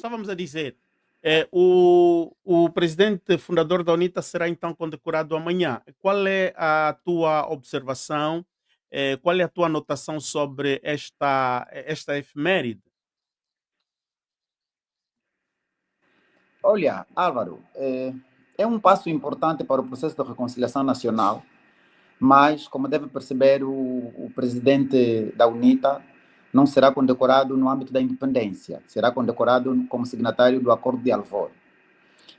estávamos a dizer, o presidente fundador da UNITA será então condecorado amanhã. Qual é a tua observação? Qual é a tua anotação sobre esta efeméride? Olha, Álvaro, é um passo importante para o processo de reconciliação nacional, mas, como deve perceber, o presidente da UNITA não será condecorado no âmbito da independência, será condecorado como signatário do Acordo de Alvor.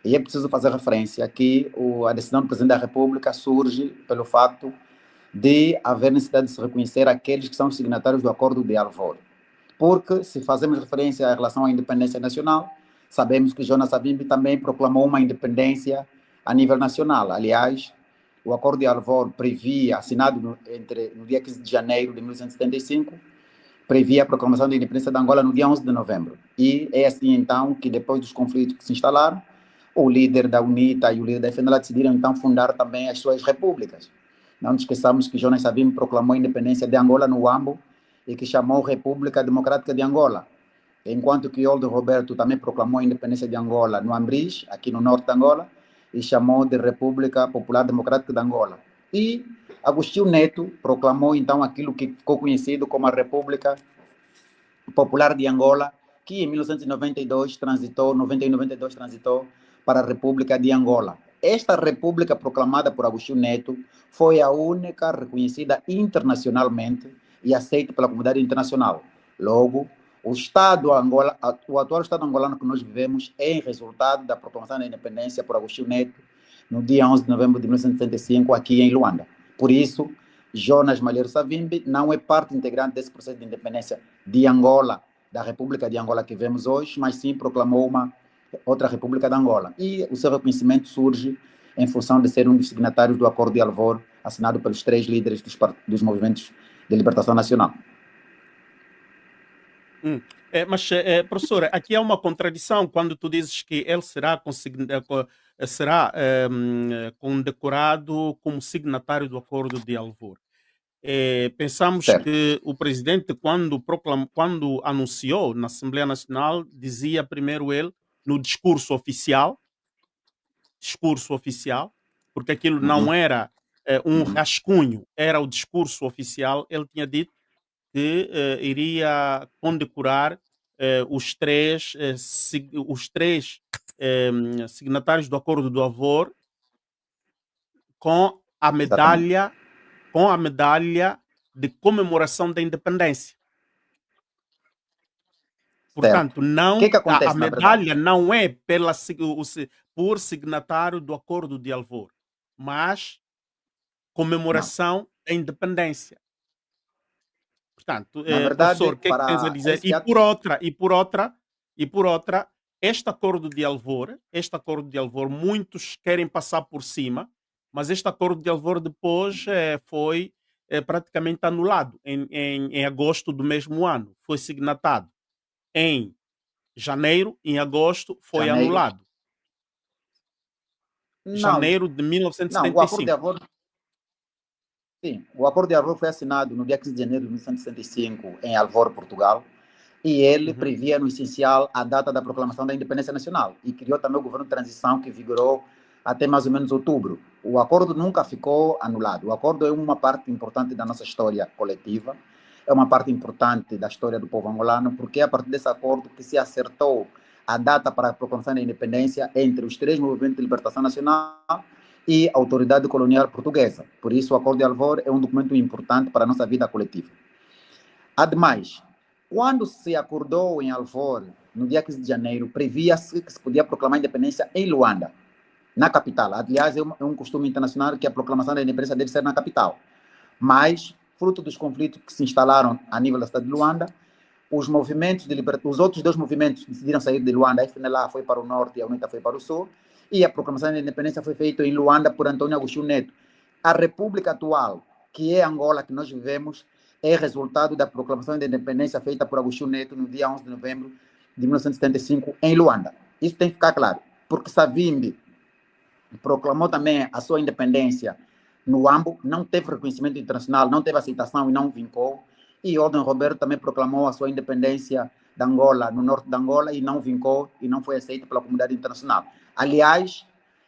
E é preciso fazer referência que a decisão do presidente da República surge pelo fato de haver necessidade de se reconhecer aqueles que são signatários do Acordo de Alvor. Porque, se fazemos referência em relação à independência nacional, sabemos que Jonas Savimbi também proclamou uma independência a nível nacional. Aliás, o Acordo de Alvor previa, assinado no dia 15 de janeiro de 1975, previa a proclamação da independência de Angola no dia 11 de novembro. E é assim, então, que depois dos conflitos que se instalaram, o líder da UNITA e o líder da FNLA decidiram, então, fundar também as suas repúblicas. Não nos esqueçamos que Jonas Savimbi proclamou a independência de Angola no Huambo e que chamou República Democrática de Angola, enquanto que Oldo Roberto também proclamou a independência de Angola no Ambris, aqui no norte de Angola, e chamou de República Popular Democrática de Angola. E Agostinho Neto proclamou então aquilo que ficou conhecido como a República Popular de Angola, que em 1992 transitou, 91 e 92 transitou para a República de Angola. Esta república proclamada por Agostinho Neto foi a única reconhecida internacionalmente e aceita pela comunidade internacional. Logo, o Estado Angola, o atual Estado angolano que nós vivemos é resultado da proclamação da independência por Agostinho Neto no dia 11 de novembro de 1975 aqui em Luanda. Por isso, Jonas Malheiro Savimbi não é parte integrante desse processo de independência de Angola, da República de Angola que vemos hoje, mas sim proclamou uma outra República de Angola. E o seu reconhecimento surge em função de ser um dos signatários do Acordo de Alvor, assinado pelos 3 líderes dos movimentos de libertação nacional. Professora, aqui há uma contradição quando tu dizes que ele será condecorado como signatário do Acordo de Alvor. Pensamos Certo. que o presidente, quando anunciou na Assembleia Nacional, dizia primeiro ele, no discurso oficial, porque aquilo não era um rascunho, era o discurso oficial, ele tinha dito que iria condecorar os três signatários do Acordo do Alvor com a medalha de comemoração da independência. Portanto, não, que acontece, a medalha não é por signatário do Acordo de Alvor, mas comemoração da independência. Portanto, na verdade, professor, o que é que tens a dizer? E por outra, este acordo de Alvor, muitos querem passar por cima, mas este acordo de Alvor depois foi praticamente anulado em agosto do mesmo ano. Foi signatado em janeiro, em agosto foi anulado. Janeiro de 1975. Não, o acordo de Alvor. Sim, o Acordo de Alvor foi assinado no dia 15 de janeiro de 1965 em Alvor, Portugal, e ele previa, no essencial, a data da proclamação da independência nacional e criou também o governo de transição que vigorou até mais ou menos outubro. O acordo nunca ficou anulado. O acordo é uma parte importante da nossa história coletiva, é uma parte importante da história do povo angolano, porque é a partir desse acordo que se acertou a data para a proclamação da independência entre os 3 movimentos de libertação nacional e a autoridade colonial portuguesa. Por isso, o Acordo de Alvor é um documento importante para a nossa vida coletiva. Ademais, quando se acordou em Alvor, no dia 15 de janeiro, previa-se que se podia proclamar a independência em Luanda, na capital. Aliás, é um costume internacional que a proclamação da independência deve ser na capital. Mas, fruto dos conflitos que se instalaram a nível da cidade de Luanda, os outros 2 movimentos decidiram sair de Luanda. A FNLA foi para o norte e a UNITA foi para o sul, e a proclamação da independência foi feita em Luanda por Antônio Agostinho Neto. A república atual, que é Angola, que nós vivemos, é resultado da proclamação da independência feita por Agostinho Neto no dia 11 de novembro de 1975 em Luanda. Isso tem que ficar claro, porque Savimbi proclamou também a sua independência no Huambo, não teve reconhecimento internacional, não teve aceitação e não vincou. E Oldo Roberto também proclamou a sua independência de Angola, no norte de Angola, e não vincou e não foi aceita pela comunidade internacional. Aliás,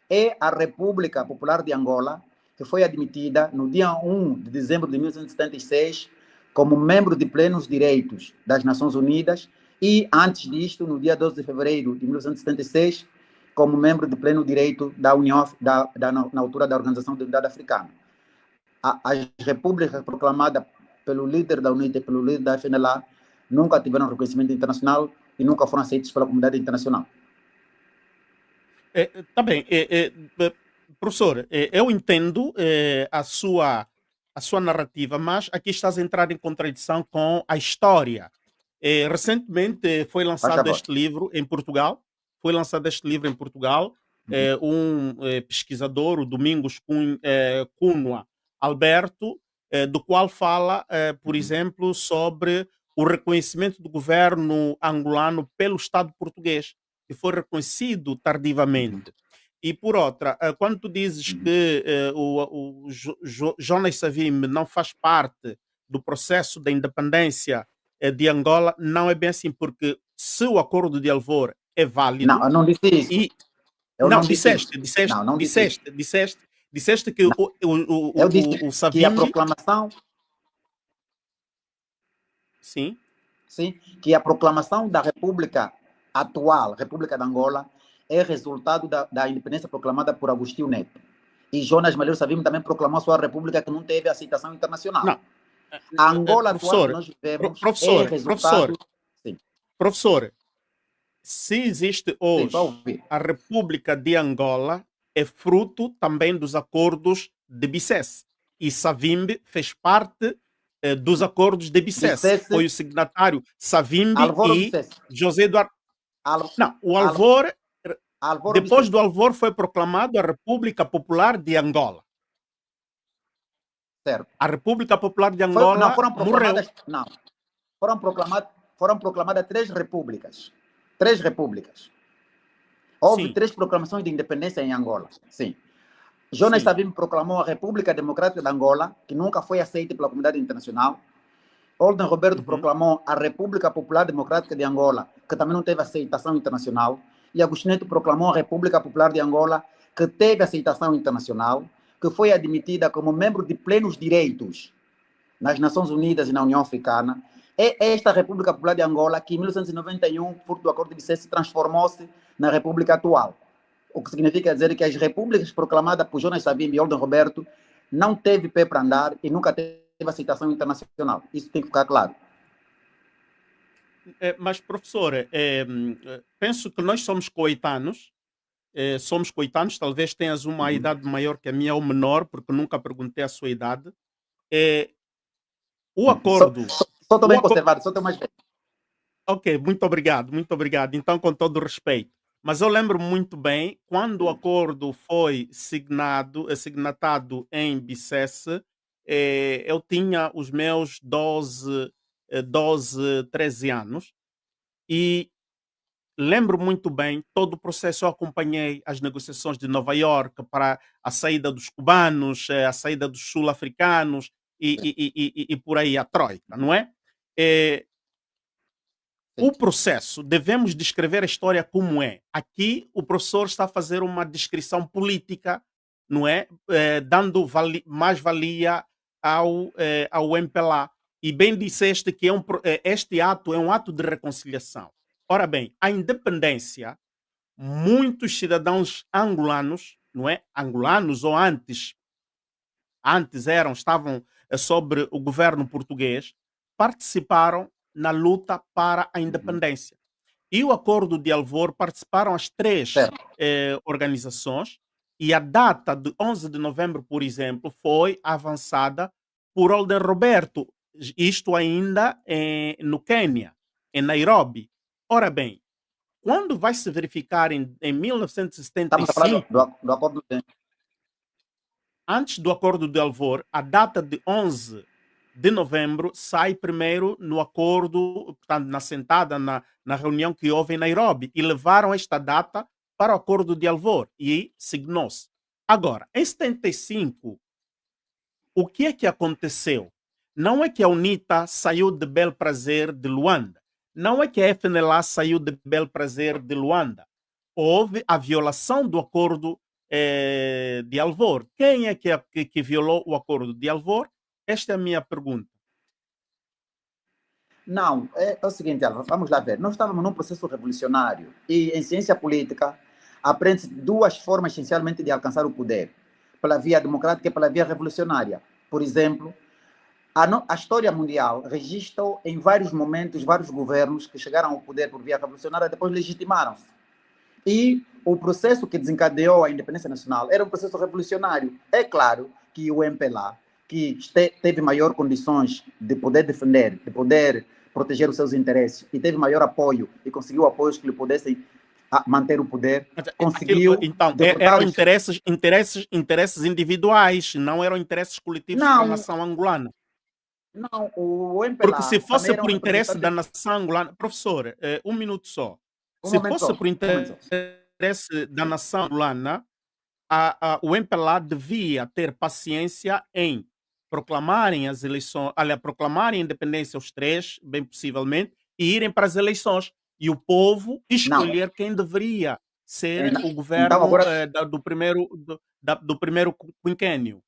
é a República Popular de Angola que foi admitida no dia 1 de dezembro de 1976 como membro de plenos direitos das Nações Unidas e, antes disto, no dia 12 de fevereiro de 1976, como membro de pleno direito da União, na altura da Organização da Unidade Africana. As repúblicas proclamadas pelo líder da UNITA e pelo líder da FNLA nunca tiveram reconhecimento internacional e nunca foram aceitos pela comunidade internacional. Tá bem. Professor, eu entendo a sua narrativa, mas aqui estás a entrar em contradição com a história. Recentemente foi Faz lançado favor. este livro em Portugal. Foi lançado este livro em Portugal. Um pesquisador, o Domingos Cunha Alberto, do qual fala, por exemplo, sobre o reconhecimento do governo angolano pelo Estado português, que foi reconhecido tardivamente. E por outra, quando tu dizes que Jonas Savimbi não faz parte do processo da independência de Angola, não é bem assim, porque se o acordo de Alvor é Não, válido eu não disse isso. e Eu não, não disse isso. Não, não disse isso. disseste que Não. Eu disse o que a Savimbi, proclamação, sim, sim, que a proclamação da República atual, República de Angola, é resultado da independência proclamada por Agostinho Neto. E Jonas Malheiro Savimbi também proclamou a sua república que não teve aceitação internacional. não, A Angola atual que professor, nós vivemos é professor, resultado... Sim, professor, se existe sim, estou a hoje ouvir. a República de Angola, é fruto também dos acordos de Bicesse. E Savimbi fez parte dos acordos de Bicesse. Dissesse, Foi o signatário Savimbi Alvor ou e dissesse? José Eduardo. Al, Não, o al, Alvor, Alvor ou depois dissesse? do Alvor, foi proclamado a República Popular de Angola. Certo. A República Popular de Não, Angola foram morreu. proclamadas... Não. Foram proclamadas três repúblicas. Três repúblicas. Houve Sim, três proclamações de independência em Angola. Sim. Jonas sim. Savimbi proclamou a República Democrática de Angola, que nunca foi aceita pela comunidade internacional. Olden Roberto Uhum. proclamou a República Popular Democrática de Angola, que também não teve aceitação internacional. E Agostinho Neto proclamou a República Popular de Angola, que teve aceitação internacional, que foi admitida como membro de plenos direitos nas Nações Unidas e na União Africana. É esta República Popular de Angola que, em 1991, fruto do Acordo de Bicesse, transformou-se na República atual. O que significa dizer que as repúblicas proclamadas por Jonas Savimbi e Olden Roberto não teve pé para andar e nunca teve aceitação internacional. Isso tem que ficar claro. Mas, professor, penso que nós somos coetanos, talvez tenhas uma idade maior que a minha ou menor, porque nunca perguntei a sua idade. Eh, o Só acordo, estou o bem aco conservado, só estou mais velho. ok, muito obrigado, muito obrigado. Então, com todo o respeito. Mas eu lembro muito bem, quando o acordo foi signatado em Bicesse, eu tinha os meus 12, 13 anos, e lembro muito bem todo o processo. Eu acompanhei as negociações de Nova Iorque para a saída dos cubanos, a saída dos sul-africanos e por aí a troika, não é? Eh, Sim. o processo, devemos descrever a história como é. Aqui o professor está a fazer uma descrição política, não é? Dando mais-valia ao MPLA. E bem disseste que este ato é um ato de reconciliação. Ora bem, a independência, muitos cidadãos angolanos, não é? Angolanos ou antes estavam sobre o governo português, participaram na luta para a independência. E o Acordo de Alvor participaram as três Certo. organizações, e a data de 11 de novembro, por exemplo, foi avançada por Olden Roberto, isto ainda no Quênia, em Nairobi. Ora bem, quando vai se verificar em Estamos a falar 1975, do acordo de... antes do Acordo de Alvor, a data de 11 de novembro sai primeiro no acordo, portanto, na reunião que houve em Nairobi, e levaram esta data para o Acordo de Alvor e signou-se. Agora, em 75, o que é que aconteceu? Não é que a UNITA saiu de bel prazer de Luanda. Não é que a FNLA saiu de bel prazer de Luanda. Houve a violação do acordo de Alvor. Quem é que violou o acordo de Alvor? Esta é a minha pergunta. Não, é o seguinte, Álvaro, vamos lá ver. Nós estávamos num processo revolucionário e em ciência política aprende-se duas formas essencialmente de alcançar o poder, pela via democrática e pela via revolucionária. Por exemplo, a história mundial registrou em vários momentos vários governos que chegaram ao poder por via revolucionária e depois legitimaram-se. E o processo que desencadeou a independência nacional era um processo revolucionário. É claro que o MPLA, que teve maior condições de poder defender, de poder proteger os seus interesses e teve maior apoio e conseguiu apoios que lhe pudessem manter o poder, conseguiu então, derrotar eram interesses individuais, não eram interesses coletivos para a Não, nação angolana. não, o Porque se MPLA também fosse era um por interesse representante. da nação angolana, professor, um minuto só. Um Se momento fosse só, por um momento só. interesse da nação angolana, o MPLA devia ter paciência em proclamarem as eleições, aliás, proclamarem a independência os três, bem possivelmente, e irem para as eleições. E o povo Não, escolher quem deveria ser o então governo agora, do primeiro quinquênio.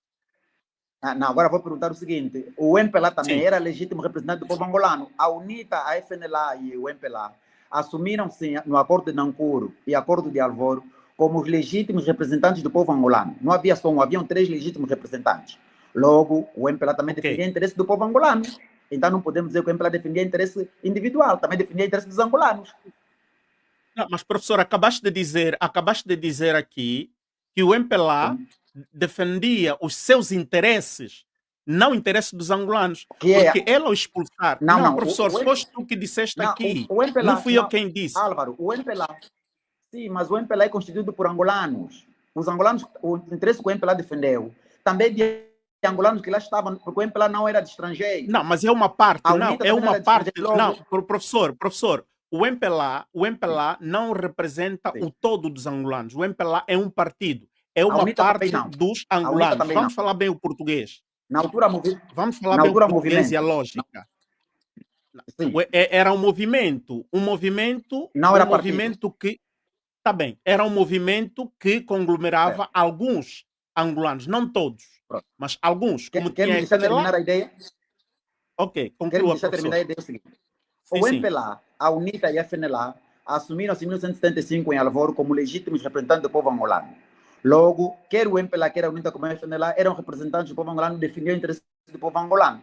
não, agora vou perguntar o seguinte: o MPLA também Sim. era legítimo representante do povo angolano. A UNITA, a FNLA e o MPLA assumiram-se no acordo de Nancuro e acordo de Alvoro como os legítimos representantes do povo angolano. Não havia só um, haviam três legítimos representantes. Logo, o MPLA também defendia o interesse do povo angolano. Então não podemos dizer que o MPLA defendia interesse individual, também defendia interesse dos angolanos. Não, mas, professor, acabaste de dizer aqui que o MPLA Sim. defendia os seus interesses, não o interesse dos angolanos, Que é. porque ele ao expulsar. Não, Não, não. professor, foste tu que disseste Não, aqui, o não MPLA, fui eu não, quem disse. Álvaro, o MPLA, sim, mas o MPLA é constituído por angolanos. Os angolanos, o interesse que o MPLA defendeu, também de angolanos que lá estavam, porque o MPLA não era de estrangeiro. Não, mas é uma parte, A não, UNITA é também não uma era de parte. estrangeiro. Logo, Não, professor, o MPLA não representa sim. o todo dos angolanos. O MPLA é um partido, é A uma UNITA também parte não. dos A UNITA angolanos. também não. Vamos falar bem o português. Na altura, movi... Vamos falar na bem o altura português e a movimento. lógica. Sim. Era um Não era partido. movimento que, tá bem, era um movimento que Certo. conglomerava alguns angolanos, não todos, Pronto. mas alguns, como Quer tinha me a deixar FNLA. terminar a ideia? Ok, Quer me conclua, deixar terminar professor. a ideia? É o seguinte. Sim, O sim. MPLA, a UNITA e a FNLA assumiram-se em 1975 em Alvoro como legítimos representantes do povo angolano. Logo, quer o MPLA, quer a UNITA como a FNLA, eram representantes do povo angolano e defendiam o interesse do povo angolano.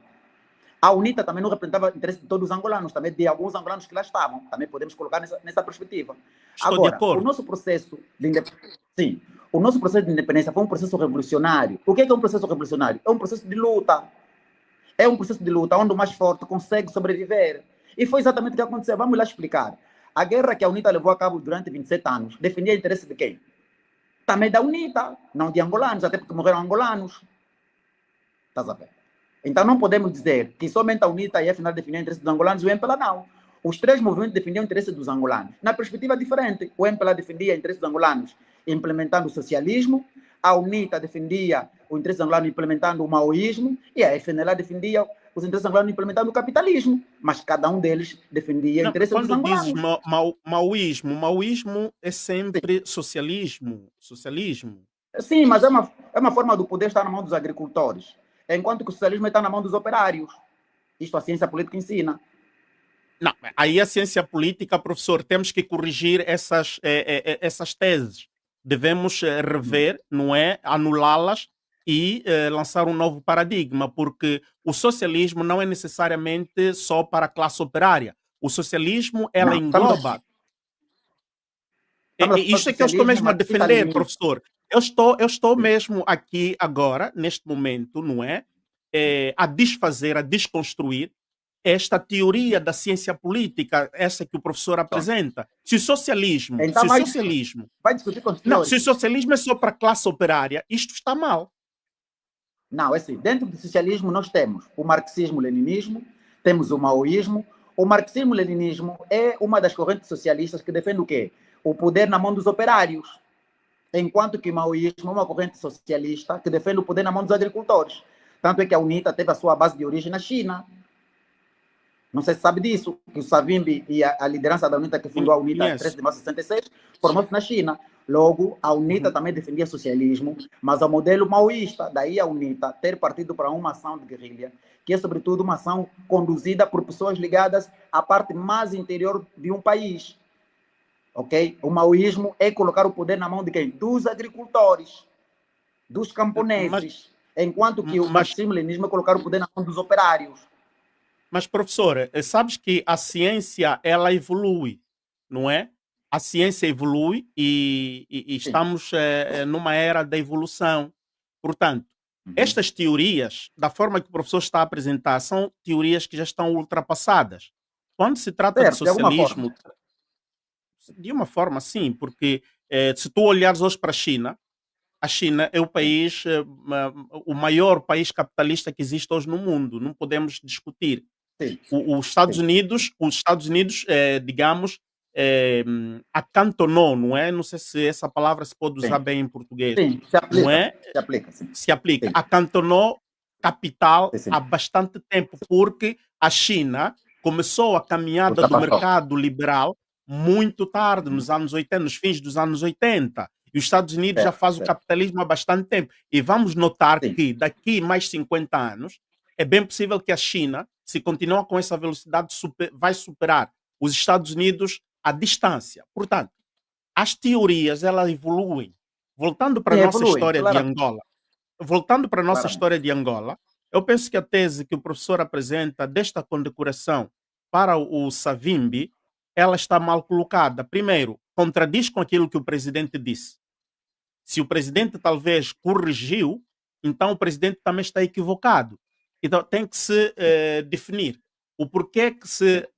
A UNITA também não representava o interesse de todos os angolanos, também de alguns angolanos que lá estavam. Também podemos colocar nessa perspectiva. Estou de Agora, o acordo. nosso processo de independência, sim, o nosso processo de independência foi um processo revolucionário. O que é um processo revolucionário? É um processo de luta. É um processo de luta onde o mais forte consegue sobreviver. E foi exatamente o que aconteceu. Vamos lá explicar. A guerra que a UNITA levou a cabo durante 27 anos defendia o interesse de quem? Também da UNITA, não de angolanos, até porque morreram angolanos. Estás a ver? Então não podemos dizer que somente a UNITA e a FNL defendiam o interesse dos angolanos e o MPLA não. Os três movimentos defendiam o interesse dos angolanos. Na perspectiva diferente, o MPLA defendia o interesse dos angolanos implementando o socialismo, a UNITA defendia o interesse dos angolanos implementando o maoísmo e a FNL defendia os interesses dos angolanos implementando o capitalismo. Mas cada um deles defendia o Não, interesse dos quando dizes angolanos. maoísmo é Sim, sempre socialismo. Socialismo. sim, mas é uma forma do poder estar na mão dos agricultores, enquanto que o socialismo está na mão dos operários. Isto a ciência política ensina. Não, aí a ciência política, professor, temos que corrigir essas teses. Devemos rever, não é? Anulá-las e lançar um novo paradigma, porque o socialismo não é necessariamente só para a classe operária. O socialismo, ela Não, engloba. estamos a falar de Isto é que eu estou socialismo mesmo a defender, marxista-leninista. professor. Eu estou mesmo aqui agora, neste momento, não é? A desfazer, a desconstruir esta teoria da ciência política, essa que o professor apresenta. Se o socialismo, Então se o socialismo, vai discutir com os não, se o teóricos. socialismo é só para a classe operária, isto está mal. Não, é assim, dentro do socialismo nós temos o marxismo-leninismo, temos o maoísmo. O marxismo-leninismo é uma das correntes socialistas que defende o quê? O poder na mão dos operários, enquanto que o maoísmo é uma corrente socialista que defende o poder na mão dos agricultores. Tanto é que a UNITA teve a sua base de origem na China. Não sei se sabe disso, que o Savimbi e a liderança da UNITA que fundou a UNITA 13 Conheço. de março de 66 formou-se na China. Logo, a UNITA Uhum. também defendia socialismo, mas ao modelo maoísta. Daí a UNITA ter partido para uma ação de guerrilha, que é sobretudo uma ação conduzida por pessoas ligadas à parte mais interior de um país. Ok? O maoísmo é colocar o poder na mão de quem? Dos agricultores, dos Mas, camponeses, enquanto que o mas, marxismo-leninismo é colocar o poder na mão dos operários. mas, professor, sabes que a ciência ela evolui, não é? A ciência evolui e Sim. estamos numa era da evolução. Portanto, Uhum. estas teorias, da forma que o professor está a apresentar, são teorias que já estão ultrapassadas. Quando se trata de Certo, de alguma forma. socialismo, de uma forma sim, porque se tu olhares hoje para a China é o Sim, país, o maior país capitalista que existe hoje no mundo, não podemos discutir. sim, sim. Os Estados Unidos, digamos, acantonou, não é? Não sei se essa palavra se pode usar Sim, bem em português, sim, não é? se aplica, sim. Se aplica. Sim, Acantonou capital sim, sim. há bastante tempo, porque a China começou a caminhada do Ultrapassou. mercado liberal muito tarde, Uhum. nos anos 80, nos fins dos anos 80. E os Estados Unidos já Certo, faz o certo. capitalismo há bastante tempo. E vamos notar Sim, que daqui mais 50 anos é bem possível que a China, se continuar com essa velocidade, vai superar os Estados Unidos à distância. Portanto, as teorias elas evoluem. Voltando para a sim, nossa evolui, história de claramente, Angola, voltando para a nossa claramente. história de Angola, eu penso que a tese que o professor apresenta desta condecoração para o Savimbi, ela está mal colocada. Primeiro, contradiz com aquilo que o presidente disse. Se o presidente talvez corrigiu, então o presidente também está equivocado. Então tem que se definir o porquê que Sim. se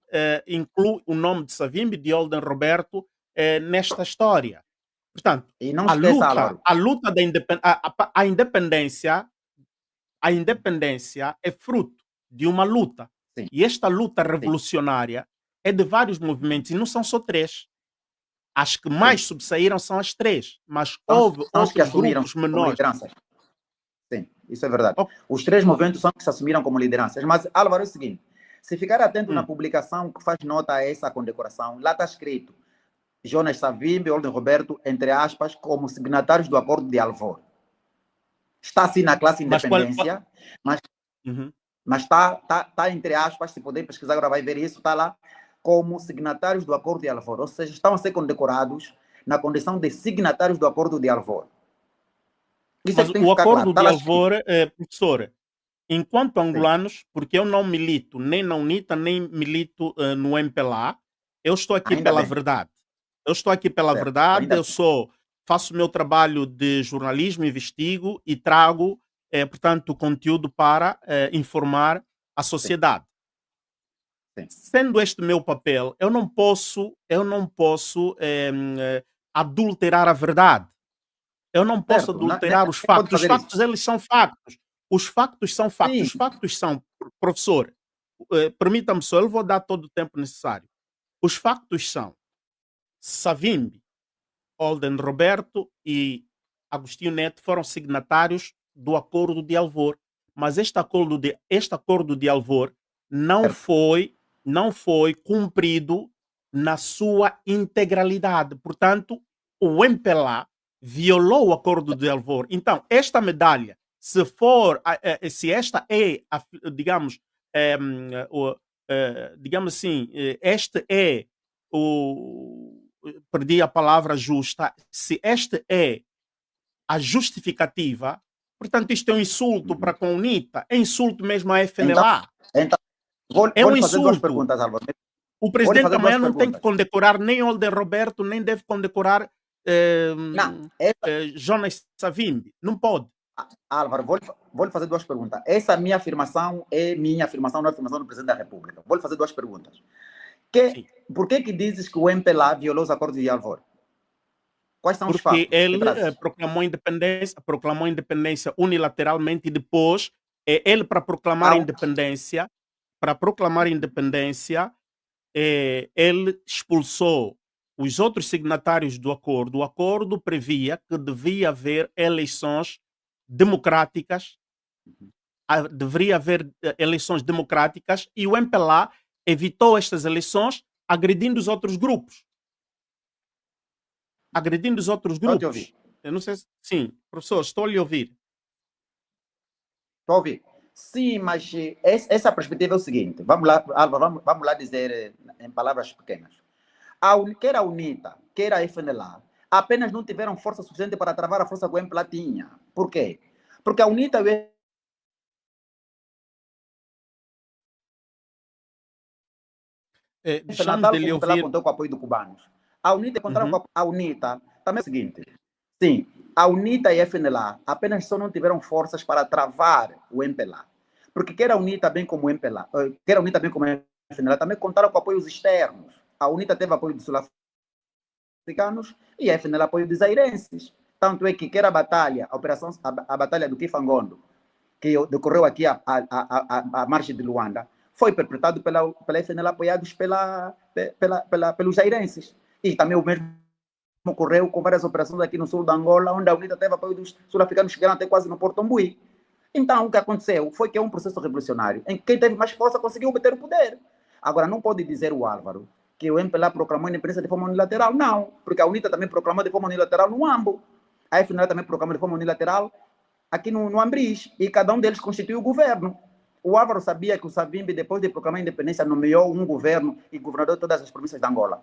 inclui o nome de Savimbi, de Olden Roberto, nesta história. Portanto, E não esqueça, Álvaro. a luta da a independência, a independência é fruto de uma luta. Sim, E esta luta sim. revolucionária é de vários Uhum. movimentos, e não são só três. As que Sim. mais sobressaíram são as três, mas houve São os que outros assumiram grupos como menores. lideranças. Sim, isso é verdade. O- Os três movimentos são os que se assumiram como lideranças. Mas, Álvaro, é o seguinte: se ficar atento na hum, publicação que faz nota a essa condecoração, lá está escrito Jonas Savimbi e Olden Roberto, entre aspas, como signatários do Acordo de Alvor. Está assim na classe mas Independência, mas uhum. está entre aspas, se puder pesquisar agora vai ver isso, está lá como signatários do Acordo de Alvor, ou seja, estão a ser condecorados na condição de signatários do Acordo de Alvor. Isso é Mas que tem que o ficar claro, acordo está de lá escrito. Alvor, professor, enquanto Sim, angolanos, porque eu não milito nem na UNITA, nem milito no MPLA, eu estou aqui ainda pela bem, verdade. Eu estou aqui pela certo, verdade, ainda eu bem. sou, faço o meu trabalho de jornalismo, investigo e trago, portanto, conteúdo para informar a Sim, sociedade. sim. Sendo este meu papel, eu não posso adulterar a verdade. Eu não posso Certo, adulterar os nem pode factos. Os fazer isso. factos, eles são factos. Os factos são factos. Sim, Os factos são, professor, permita-me só, eu vou dar todo o tempo necessário. Os factos são Savimbi, Olden Roberto e Agostinho Neto foram signatários do Acordo de Alvor. Mas este acordo de Alvor não certo. foi, não foi cumprido na sua integralidade. Portanto, o MPLA violou o Acordo de Alvor. Então, esta medalha, se for, se esta é, digamos, digamos assim, este é o perdi a palavra justa, se esta é a justificativa, portanto, isto é um insulto Uhum. para com a UNITA, é insulto mesmo à Então, FNLA, então é vou um lhe fazer duas insulto. perguntas, Álvaro. O Vou lhe presidente fazer duas amanhã não tem que perguntas. condecorar nem Olden Roberto, nem deve condecorar Não, essa, Jonas Savimbi. Não pode. Álvaro, vou lhe fazer duas perguntas. Essa minha afirmação é minha afirmação, não é a afirmação do Presidente da República. Vou lhe fazer duas perguntas. Sim. Por que dizes que o MPLA violou os acordos de Alvor? Quais são os Porque fatos que ele trazes? proclamou a independência unilateralmente e depois ele Há, para proclamar a independência, ele expulsou os outros signatários do acordo. O acordo previa que devia haver eleições democráticas, deveria haver eleições democráticas e o MPLA evitou estas eleições agredindo os outros grupos. Agredindo os outros Estou a te ouvir. grupos. Eu não sei se... Sim, professor, estou a lhe ouvir. Estou a ouvir. Sim, mas essa perspectiva é o seguinte. Vamos lá, Álvaro, vamos lá dizer em palavras pequenas. Quer a UNITA, quer a FNLA, apenas não tiveram força suficiente para travar a força que o MPLA tinha. Por quê? Porque a UNITA e o FNLA, Deixamos tal de lhe como o MPLA ouvir. contou com o apoio do cubanos. A UNITA encontraram Uhum. com a UNITA, também é o seguinte. Sim, a UNITA e a FNLA apenas só não tiveram forças para travar o MPLA. Porque quer a UNITA bem como o MPLA, quer a UNITA bem como a FNLA, também contaram com apoios externos. A UNITA teve apoio de sul-africanos e a FNLA apoio de zairenses. Tanto é que quer a batalha, a batalha do Kifangondo, que decorreu aqui a margem de Luanda, foi perpetrado pela FNLA apoiados pelos zairenses. E também o mesmo ocorreu com várias operações aqui no sul da Angola, onde a UNITA teve apoio dos sul-africanos que chegaram até quase no Porto Mbui. Então, o que aconteceu foi que é um processo revolucionário em que quem teve mais força conseguiu obter o poder. Agora, não pode dizer o Álvaro que o MPLA proclamou a independência de forma unilateral. Não, porque a UNITA também proclamou de forma unilateral no Ambo. A FNL também proclamou de forma unilateral aqui no Ambris. E cada um deles constituiu o governo. O Álvaro sabia que o Savimbi, depois de proclamar a independência, nomeou um governo e governador de todas as províncias da Angola.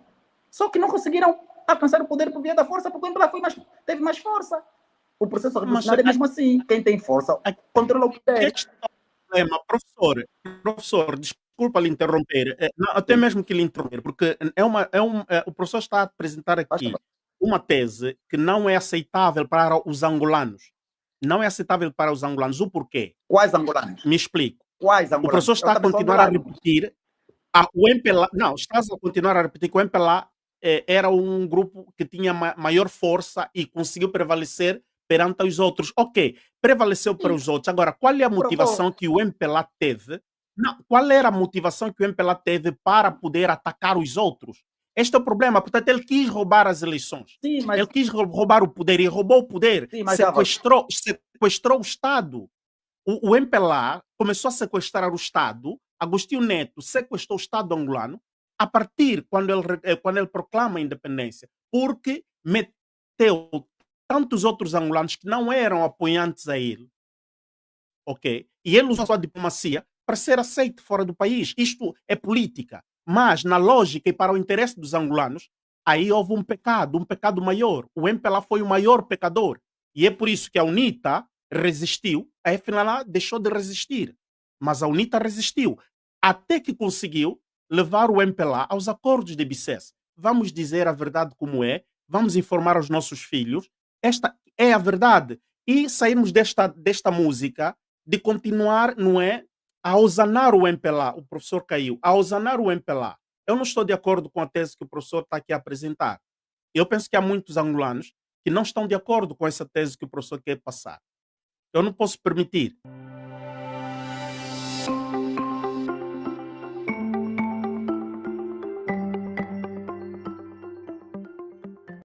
Só que não conseguiram alcançar o poder por via da força, porque o MPLA teve mais força. O processo Mas revolucionário é mesmo assim. Quem tem força controla o poder. este problema, professor, desculpa lhe interromper, não, até Sim. mesmo que lhe interromper, porque o professor está a apresentar aqui Basta. uma tese que não é aceitável para os angolanos. Não é aceitável para os angolanos. O porquê? Quais angolanos? Me explico. Quais O professor angolanos? Eu está a também sou continuar a angolano. repetir o MPLA. Não, estás a continuar a repetir que o MPLA era um grupo que tinha maior força e conseguiu prevalecer perante os outros. Ok, prevaleceu para Sim, os outros. Agora, qual é a provou. motivação que o MPLA teve? Não, qual era a motivação que o MPLA teve para poder atacar os outros? Este é o problema. Portanto, ele quis roubar as eleições. Sim, mas, Ele quis roubar o poder e roubou o poder. sim, mas Álvaro, Sequestrou o Estado. O MPLA começou a sequestrar o Estado. Agostinho Neto sequestrou o Estado angolano a partir quando ele proclama a independência, porque meteu tantos outros angolanos que não eram apoiantes a ele, ok? E ele usou a sua diplomacia para ser aceito fora do país. Isto é política. Mas, na lógica e para o interesse dos angolanos, aí houve um pecado maior. O MPLA foi o maior pecador. E é por isso que a UNITA resistiu, a FNLA deixou de resistir. Mas a UNITA resistiu, até que conseguiu levar o MPLA aos acordos de Bicesse. Vamos dizer a verdade como é, vamos informar os nossos filhos, esta é a verdade. E sairmos desta música de continuar, não é, a osanar o MPLA, o professor caiu, a osanar o MPLA. Eu não estou de acordo com a tese que o professor está aqui a apresentar. Eu penso que há muitos angolanos que não estão de acordo com essa tese que o professor quer passar. Eu não posso permitir.